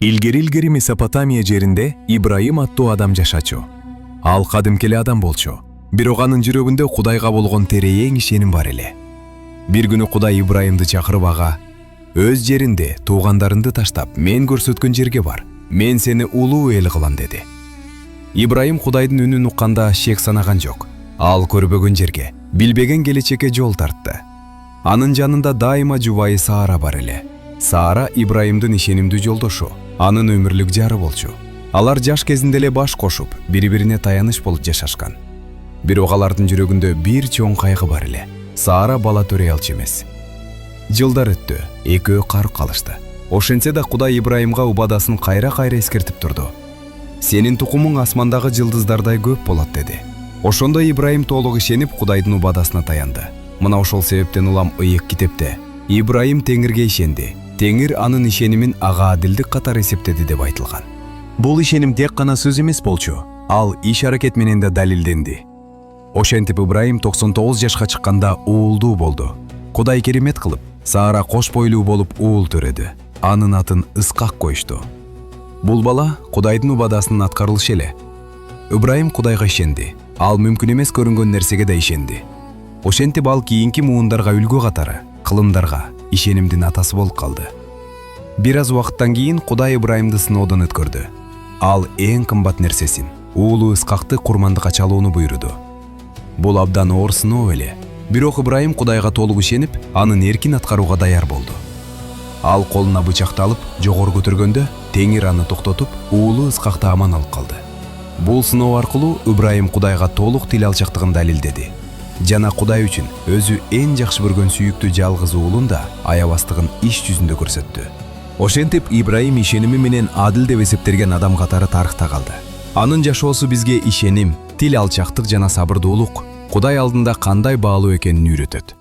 Илгери Месопотамия жеринде Ибрайым аттуу адам жашачу. Ал кадимки эле адам болчу. Бирок анын жүрөгүндө Кудайга болгон терең ишеним бар эле. Бир күнү Кудай Ибрайымды чакырып ага: "Өз жеринде туугандарыңды таштап, мен көрсөткөн жерге бар. Мен сени улуу эл кылам" деди. Ибрайым Кудайдын үнүн укканда шек санаган жок. Ал көрбөгөн жерге, билбеген келечекке жол тартты. Анын жанында дайыма жубайы Саара бар эле. Саара Ибрайымдын ишенимдүү жолдошу, анын өмүрлүк жары болчу. Алар жаш кезинде эле баш кошуп, бири-бирине таяныш болуп жашашкан. Бирок алардын жүрөгүндө бир чоң кайгы бар эле. Саара бала төрөй алчу эмес. Жылдар өттү, экөө карып калышты. Ошентсе да Кудай Ибрайымга убадасын кайра-кайра эскертип турду. "Сенин тукумуң асмандагы жылдыздардай көп болот" деди. Ошондо Ибрайым толук ишенип Кудайдын убадасына таянды. Мына ошол себептен улам ыйык китепте Ибрайым Теңирге ишенди. Теңир анын ишенимин ага адилдик катары эсептеди деп айтылган. Бул ишеним тек гана сөз эмес болчу. Ал иш-аракет менен да далилденди. Ошентип Ибрайым 99 жашка чыкканда уулдуу болду. Кудай керемет кылып, Саара кош бойлуу болуп уул төрөдү. Анын атын Ыскак коюшту. Бул бала Кудайдын убадасынын аткарылышы эле. Ибрайым Кудайга ишенди. Ал мүмкүн эмес көрүнгөн нерсеге да ишенди. Ошентип ал кийинки муундарга үлгү катары, кылымдарга ишенимдин атасы болуп калды. Бир аз убакыттан кийин Кудай Ибрайымды сыноодон өткөрдү. Ал эң кымбат нерсесин, уулу Ыскакты курмандыкка чалууну буйруду. Бул абдан оор сыноо эле. Бирок Ибрайым Кудайга толук ишенип, анын эркин аткарууга даяр болду. Ал колуна бычакты алып, жогору көтөргөндө, Теңир аны токтотуп, уулу Ыскакты аман алып калды. Бул сыноо аркылуу Ибрайым Кудайга толук тил алчактыгын далилдеди. Жана Кудай үчүн өзү эң жакшы көргөн сүйүктүү жалгыз уулун да аябастыгын иш жүзүндө көрсөттү. Ошентип Ибрайым ишеними менен адил деп эсептелген адам катары тарыхта калды. Анын жашоосу бизге ишеним, тил алчактык жана сабырдуулук, Кудай алдында кандай баалуу экенин үйрөтөт.